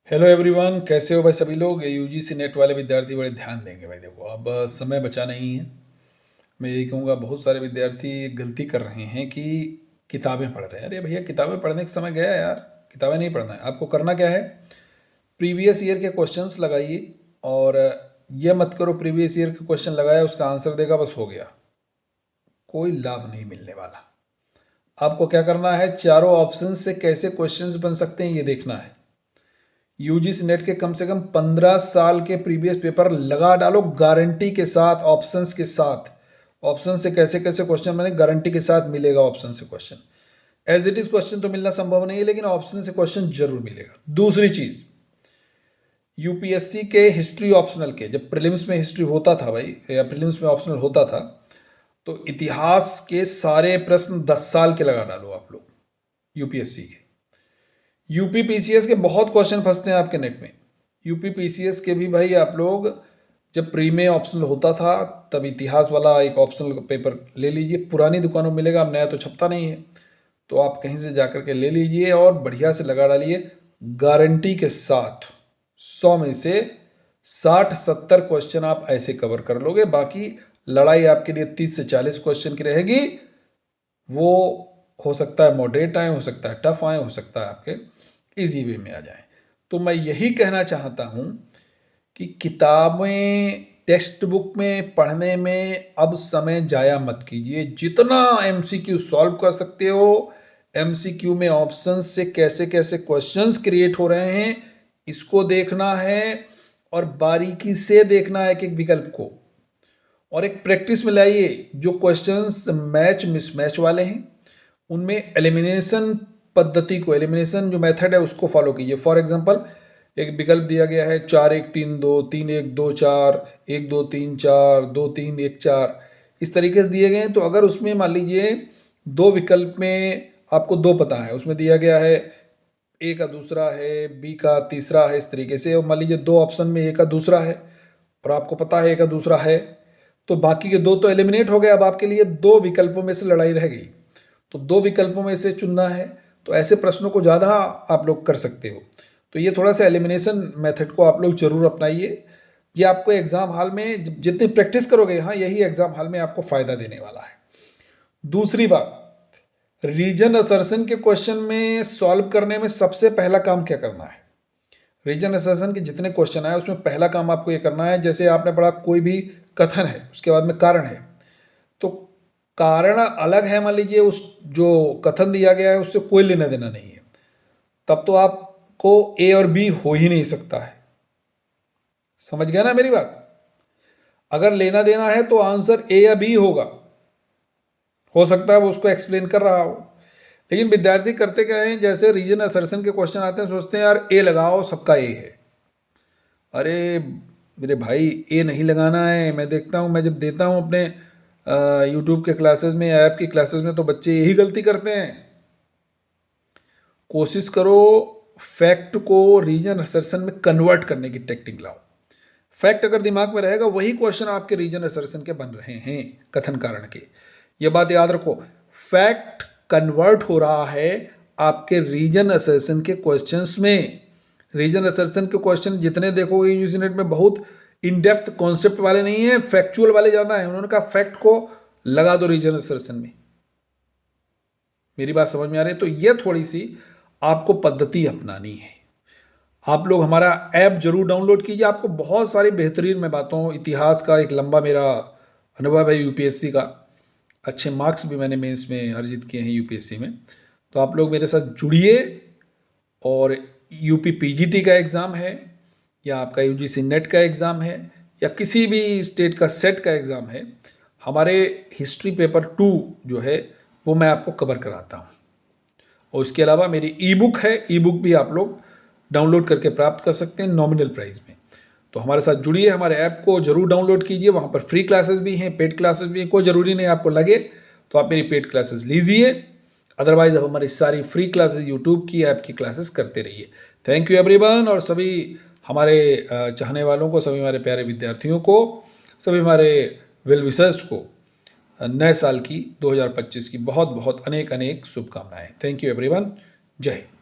Hello everyone, कैसे हो भाई सभी लोग। ये यूजीसी नेट वाले विद्यार्थी बड़े ध्यान देंगे भाई। देखो, अब समय बचा नहीं है। मैं यही कहूँगा, बहुत सारे विद्यार्थी गलती कर रहे हैं कि किताबें पढ़ रहे हैं। अरे भैया, किताबें पढ़ने का समय गया है यार। किताबें नहीं पढ़ना है आपको। करना क्या है, प्रीवियस ईयर के क्वेश्चंस लगाइए। और ये मत करो प्रीवियस ईयर के क्वेश्चन लगाया उसका आंसर देगा बस हो गया। कोई लाभ नहीं मिलने वाला। आपको क्या करना है, चारों ऑप्शन से कैसे क्वेश्चंस बन सकते हैं ये देखना है। यूजीसी नेट के कम से कम 15 साल के प्रीवियस पेपर लगा डालो गारंटी के साथ, ऑप्शंस के साथ। ऑप्शन से कैसे कैसे क्वेश्चन बने गारंटी के साथ मिलेगा। ऑप्शन से question as it is question तो मिलना संभव नहीं है, लेकिन ऑप्शन से क्वेश्चन जरूर मिलेगा। दूसरी चीज, यूपीएससी के हिस्ट्री ऑप्शनल के, जब प्रीलिम्स में हिस्ट्री होता था भाई, या प्रीलिम्स में ऑप्शनल होता था, तो इतिहास के सारे प्रश्न 10 साल के लगा डालो आप लोग यूपीएससी के। यूपी पीसीएस के बहुत क्वेश्चन फंसते हैं आपके नेट में। यूपी पीसीएस के भी भाई आप लोग, जब प्री में ऑप्शनल होता था तब इतिहास वाला एक ऑप्शनल पेपर ले लीजिए। पुरानी दुकानों में मिलेगा, अब नया तो छपता नहीं है, तो आप कहीं से जा कर के ले लीजिए और बढ़िया से लगा डालिए गारंटी के साथ। 100 में से 60-70 क्वेश्चन आप ऐसे कवर कर लोगे। बाकी लड़ाई आपके लिए 30 से 40 क्वेश्चन की रहेगी। वो हो सकता है मॉडरेट आए, हो सकता है टफ आए, हो सकता है आपके इजी वे में आ जाए। तो मैं यही कहना चाहता हूँ कि किताबें टेक्स्ट बुक में पढ़ने में अब समय जाया मत कीजिए। जितना एमसीक्यू सॉल्व कर सकते हो, एमसीक्यू में ऑप्शंस से कैसे कैसे क्वेश्चंस क्रिएट हो रहे हैं इसको देखना है, और बारीकी से देखना है एक एक विकल्प को, और एक प्रैक्टिस में लाइए। जो क्वेश्चंस मैच मिसमैच वाले हैं उनमें एलिमिनेशन पद्धति को, एलिमिनेशन जो मेथड है उसको फॉलो कीजिए। फॉर एग्जांपल, एक विकल्प दिया गया है 4-1-3-2, 3-1-2-4, 1-2-3-4, 2-3-1-4, इस तरीके से दिए गए हैं। तो अगर उसमें मान लीजिए दो विकल्प में आपको दो पता है, उसमें दिया गया है ए का दूसरा है, बी का तीसरा है, इस तरीके से, और मान लीजिए दो ऑप्शन में ए का दूसरा है और आपको पता है ए का दूसरा है, तो बाकी के दो तो एलिमिनेट हो गए। अब आपके लिए दो विकल्पों में से लड़ाई रह गई, तो दो विकल्पों में से चुनना है। तो ऐसे प्रश्नों को ज़्यादा आप लोग कर सकते हो। तो ये थोड़ा सा एलिमिनेशन मेथड को आप लोग जरूर अपनाइए। ये आपको एग्जाम हॉल में जितनी प्रैक्टिस करोगे, हाँ, यही एग्जाम हॉल में आपको फायदा देने वाला है। दूसरी बात, रीजन असर्शन के क्वेश्चन में सॉल्व करने में सबसे पहला काम क्या करना है। रीजन असर्शन के जितने क्वेश्चन आए उसमें पहला काम आपको ये करना है, जैसे आपने पढ़ा कोई भी कथन है उसके बाद में कारण है, तो कारण अलग है, मान लीजिए उस जो कथन दिया गया है उससे कोई लेना देना नहीं है, तब तो आपको ए और बी हो ही नहीं सकता है। समझ गया ना मेरी बात। अगर लेना देना है तो आंसर ए या बी होगा। हो सकता है वो उसको एक्सप्लेन कर रहा हो, लेकिन विद्यार्थी करते क्या है, जैसे रीजन असर्शन के क्वेश्चन आते हैं सोचते हैं यार ए लगाओ, सबका ए है। अरे मेरे भाई, ए नहीं लगाना है। मैं देखता हूँ, मैं जब देता हूँ अपने यूट्यूब के क्लासेस में, ऐप की क्लासेस में, तो बच्चे यही गलती करते हैं। कोशिश करो फैक्ट को रीजन असर्शन में कन्वर्ट करने की टेक्निक लाओ। फैक्ट अगर दिमाग में रहेगा, वही क्वेश्चन आपके रीजन असर्शन के बन रहे हैं, कथन कारण के। ये बात याद रखो, फैक्ट कन्वर्ट हो रहा है आपके रीजन असर्शन के क्वेश्चंस में। रीजन असर्शन के क्वेश्चन जितने देखोगे यूजी नेट में, बहुत इन डेप्थ कॉन्सेप्ट वाले नहीं है, फैक्चुअल वाले ज़्यादा हैं। उन्होंने कहा फैक्ट को लगा दो रीजन असर्शन में। मेरी बात समझ में आ रही है। तो ये थोड़ी सी आपको पद्धति अपनानी है। आप लोग हमारा ऐप जरूर डाउनलोड कीजिए। आपको बहुत सारी बेहतरीन, मैं बातों, इतिहास का एक लंबा मेरा अनुभव है यूपीएससी का। अच्छे मार्क्स भी मैंने मेंस में अर्जित किए हैं यूपीएससी में। तो आप लोग मेरे साथ जुड़िए। और यूपी पीजीटी का एग्ज़ाम है, या आपका यूजीसी नेट का एग्ज़ाम है, या किसी भी स्टेट का सेट का एग्ज़ाम है, हमारे हिस्ट्री पेपर 2 जो है वो मैं आपको कवर कराता हूँ। और उसके अलावा मेरी ई बुक है, ई बुक भी आप लोग डाउनलोड करके प्राप्त कर सकते हैं नॉमिनल प्राइस में। तो हमारे साथ जुड़िए, हमारे ऐप को जरूर डाउनलोड कीजिए। वहाँ पर फ्री क्लासेस भी हैं, पेड क्लासेस भी हैं। कोई ज़रूरी नहीं आपको लगे तो आप मेरी पेड क्लासेस लीजिए, अदरवाइज अब हमारी सारी फ्री क्लासेस यूट्यूब की ऐप की क्लासेस करते रहिए। Thank you everyone. और सभी हमारे चाहने वालों को, सभी हमारे प्यारे विद्यार्थियों को, सभी हमारे वेल विशर्स को नए साल की 2025 की बहुत बहुत अनेक अनेक शुभकामनाएं। Thank you everyone. जय हिंद।